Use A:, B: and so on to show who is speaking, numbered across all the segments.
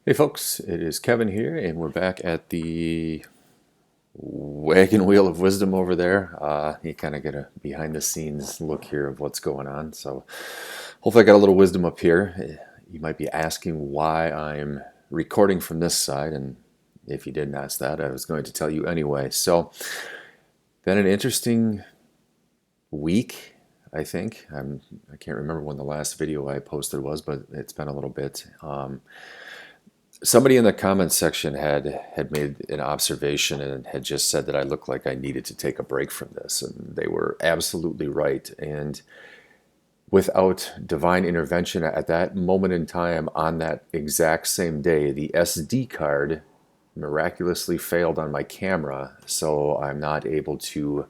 A: Hey folks, it is Kevin here, and we're back at the wagon wheel of wisdom over there. You kind of get a behind the scenes look here of what's going on. So hopefully I got a little wisdom up here. You might be asking why I'm recording from this side, and if you didn't ask that, I was going to tell you anyway. So been an interesting week, I think. I can't remember when the last video I posted was, but it's been a little bit. Somebody in the comments section had made an observation and had just said that I looked like I needed to take a break from this, and they were absolutely right. And without divine intervention at that moment in time, on that exact same day, the SD card miraculously failed on my camera, so I'm not able to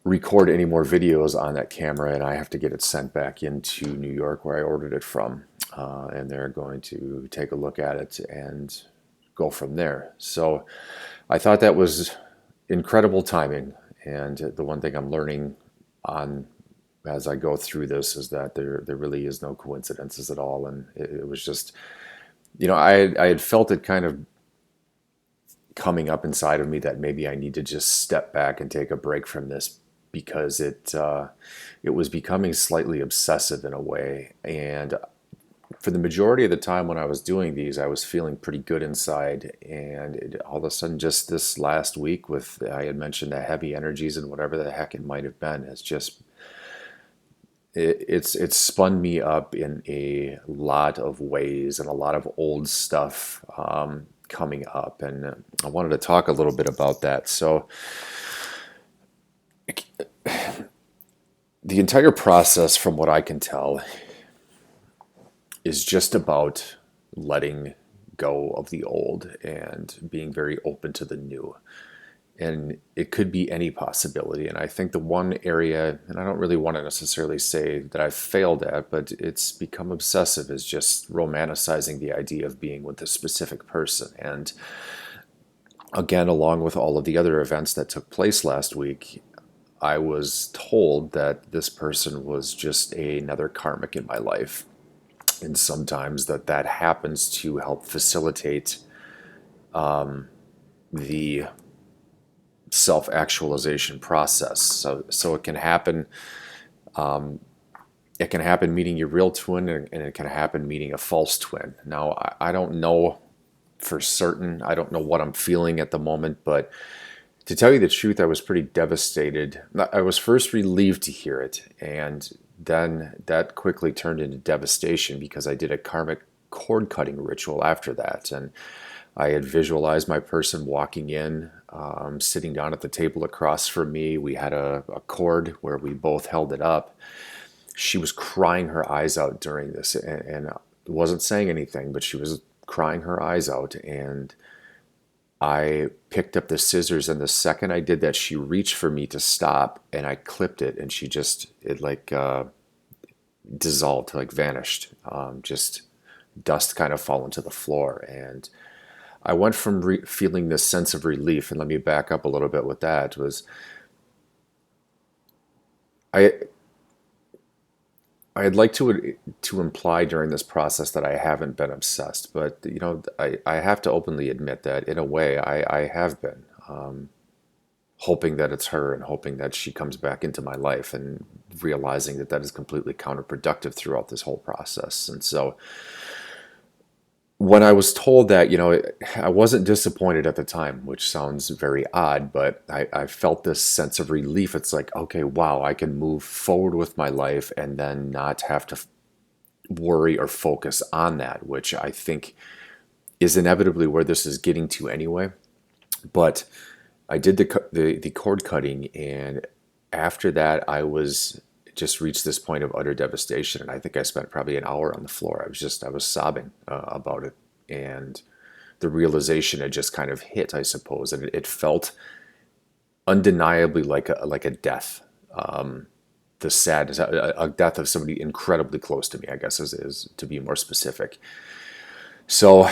A: record any more videos on that camera, and I have to get it sent back into New York where I ordered it from. And they're going to take a look at it and go from there. So I thought that was incredible timing. And the one thing I'm learning on as I go through this is that there really is no coincidences at all. And it was just, I had felt it kind of coming up inside of me that maybe I need to just step back and take a break from this because it was becoming slightly obsessive in a way. And for the majority of the time when I was doing these, I was feeling pretty good inside. And all of a sudden, just this last week, with I had mentioned the heavy energies and whatever the heck it might have been, it's spun me up in a lot of ways and a lot of old stuff coming up. And I wanted to talk a little bit about that. So the entire process, from what I can tell, is just about letting go of the old and being very open to the new. And it could be any possibility. And I think the one area, and I don't really want to necessarily say that I've failed at, but it's become obsessive, is just romanticizing the idea of being with a specific person. And again, along with all of the other events that took place last week, I was told that this person was just another karmic in my life. And sometimes that happens to help facilitate the self-actualization process. So it can happen. It can happen meeting your real twin, and it can happen meeting a false twin. Now, I don't know for certain. I don't know what I'm feeling at the moment, but to tell you the truth, I was pretty devastated. I was first relieved to hear it, and then that quickly turned into devastation because I did a karmic cord cutting ritual after that. And I had visualized my person walking in, sitting down at the table across from me. We had a cord where we both held it up. She was crying her eyes out during this and wasn't saying anything, but she was crying her eyes out. And I picked up the scissors, and the second I did that, she reached for me to stop, and I clipped it, and it like dissolved, like vanished, just dust kind of falling to the floor. And I went from feeling this sense of relief, and let me back up a little bit with that, was I I'd like to imply during this process that I haven't been obsessed, but I have to openly admit that in a way I have been, hoping that it's her and hoping that she comes back into my life, and realizing that that is completely counterproductive throughout this whole process. And so when I was told that, I wasn't disappointed at the time, which sounds very odd, but I felt this sense of relief. It's like, okay, wow, I can move forward with my life and then not have to worry or focus on that, which I think is inevitably where this is getting to anyway. But I did the cord cutting, and after that, I was just reached this point of utter devastation, and I think I spent probably an hour on the floor. I was sobbing about it, and the realization had just kind of hit, I suppose, and it felt undeniably like a death. The sadness, a death of somebody incredibly close to me, I guess is to be more specific. So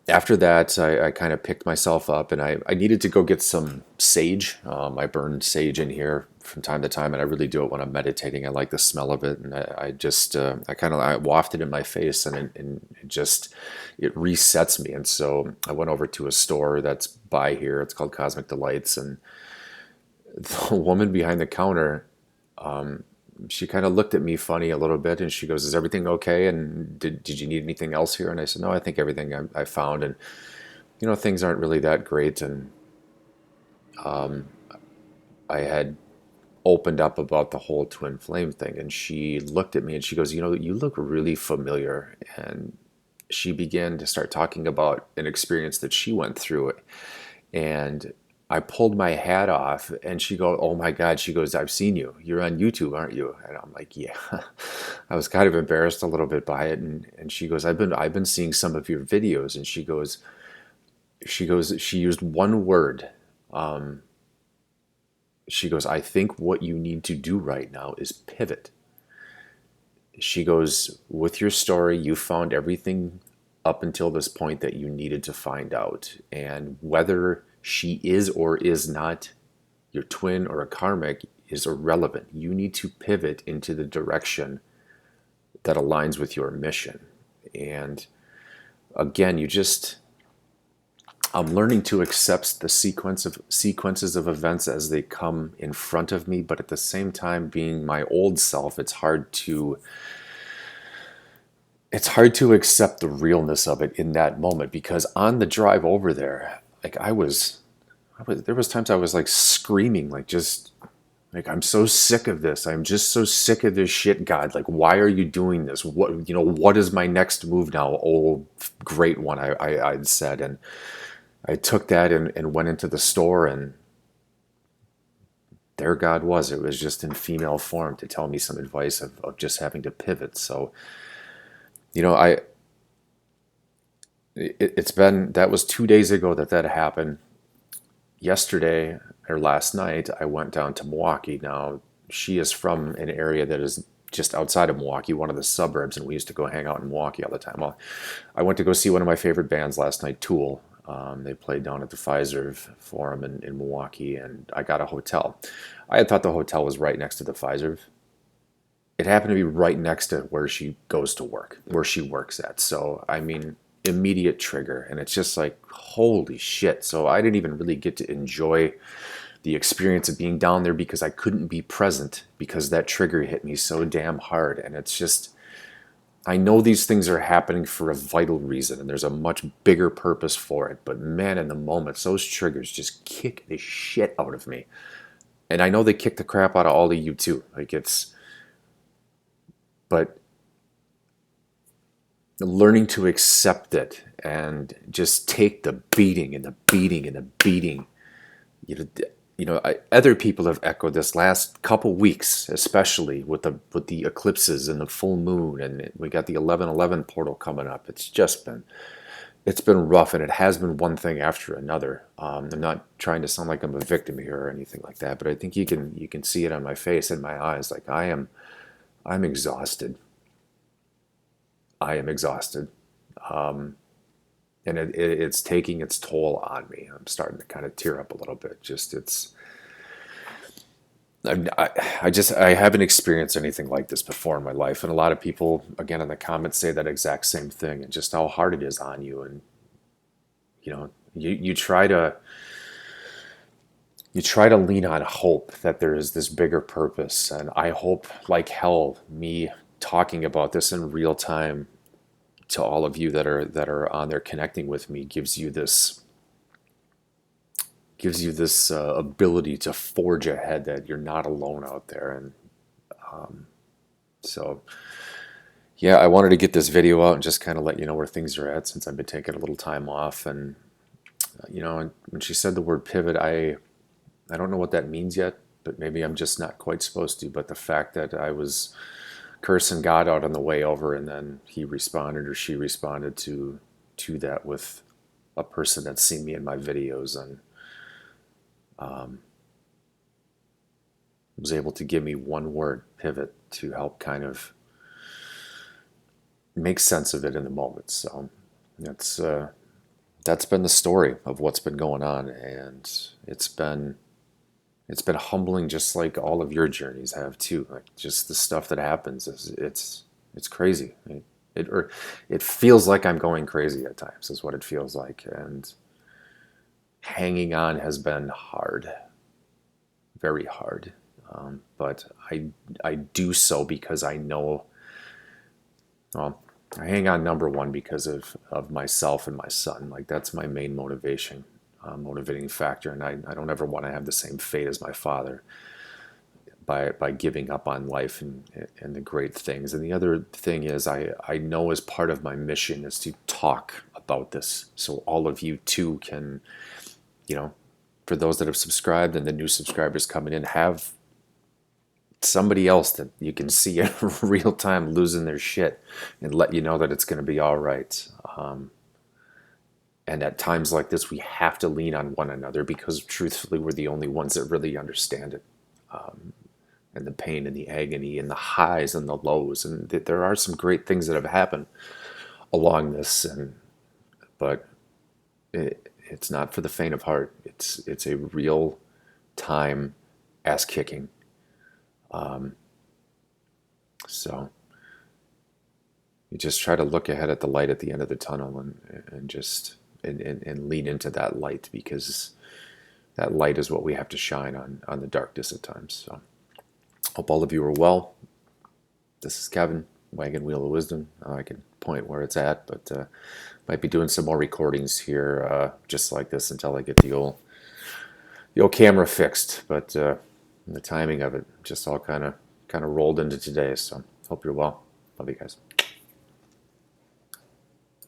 A: After that, I kind of picked myself up, and I needed to go get some sage. I burn sage in here from time to time, and I really do it when I'm meditating. I like the smell of it, and I just I kind of I waft it in my face, and it just it resets me. And so I went over to a store that's by here. It's called Cosmic Delights, and the woman behind the counter, she kind of looked at me funny a little bit, and she goes, "Is everything okay? And did you need anything else here?" And I said, "No, I think everything I found." And things aren't really that great. And I had opened up about the whole twin flame thing, and she looked at me and she goes, "You look really familiar." And she began to start talking about an experience that she went through. And I pulled my hat off, and she goes, "Oh my God." She goes, "I've seen you. You're on YouTube, aren't you?" And I'm like, "Yeah." I was kind of embarrassed a little bit by it. And she goes, "I've been seeing some of your videos." And she used one word. She goes, "I think what you need to do right now is pivot." She goes, "With your story, you found everything up until this point that you needed to find out. And whether she is or is not your twin or a karmic is irrelevant. You need to pivot into the direction that aligns with your mission." And again, I'm learning to accept the sequences of events as they come in front of me, but at the same time, being my old self, it's hard to accept the realness of it in that moment, because on the drive over there, like there was times I was like screaming, like just like, "I'm so sick of this. I'm just so sick of this shit, God. Like, why are you doing this? What is my next move now?" Oh, great one, I'd said. And I took that and went into the store, and there God was. It was just in female form to tell me some advice of just having to pivot. So, you know, I it's been that was 2 days ago that happened. Yesterday or last night, I went down to Milwaukee. Now, she is from an area that is just outside of Milwaukee, one of the suburbs, and we used to go hang out in Milwaukee all the time. Well, I went to go see one of my favorite bands last night, Tool. They played down at the Pfizer Forum in Milwaukee, and I got a hotel. I had thought the hotel was right next to the Pfizer. It happened to be right next to where she goes to work, where she works at. So, I mean, immediate trigger. And it's just like, holy shit. So I didn't even really get to enjoy the experience of being down there because I couldn't be present because that trigger hit me so damn hard. And it's just, I know these things are happening for a vital reason and there's a much bigger purpose for it. But man, in the moments, those triggers just kick the shit out of me. And I know they kick the crap out of all of you too. But learning to accept it and just take the beating and the beating and the beating. You know, other people have echoed this last couple weeks, especially with the eclipses and the full moon, and we got the 11:11 portal coming up. It's been rough, and it has been one thing after another. I'm not trying to sound like I'm a victim here or anything like that, but I think you can see it on my face and my eyes. Like I'm exhausted. I am exhausted. And it's taking its toll on me. I'm starting to kind of tear up a little bit. Just it's I haven't experienced anything like this before in my life, and a lot of people again in the comments say that exact same thing, and just how hard it is on you. And you try to lean on hope that there is this bigger purpose, and I hope like hell me talking about this in real time to all of you that are on there connecting with me gives you this ability to forge ahead, that you're not alone out there. And so yeah, I wanted to get this video out and just kind of let you know where things are at, since I've been taking a little time off. And when she said the word pivot, I don't know what that means yet, but maybe I'm just not quite supposed to. But the fact that I was cursing God out on the way over, and then he responded, or she responded to that with a person that's seen me in my videos, and was able to give me one word, pivot, to help kind of make sense of it in the moment. So that's that's been the story of what's been going on, and it's been humbling, just like all of your journeys have too. Like just the stuff that happens is it's crazy. Or it feels like I'm going crazy at times, is what it feels like, and hanging on has been hard, very hard. But I do so because I know. Well, I hang on, number one, because of myself and my son. Like that's my main motivation, motivating factor, and I don't ever want to have the same fate as my father by giving up on life and the great things. And the other thing is I know as part of my mission is to talk about this, so all of you too can, you know, for those that have subscribed and the new subscribers coming in, have somebody else that you can see in real time losing their shit and let you know that it's going to be all right. And at times like this, we have to lean on one another because truthfully, we're the only ones that really understand it. And the pain and the agony and the highs and the lows. And there are some great things that have happened along this, but it's not for the faint of heart. It's a real time ass kicking. So you just try to look ahead at the light at the end of the tunnel and just and lean into that light, because that light is what we have to shine on the darkness at times. So hope all of you are well. This is Kevin, Wagon Wheel of Wisdom. I can point where it's at, but might be doing some more recordings here just like this until I get the old camera fixed. But the timing of it just all kind of rolled into today. So hope you're well. Love you guys.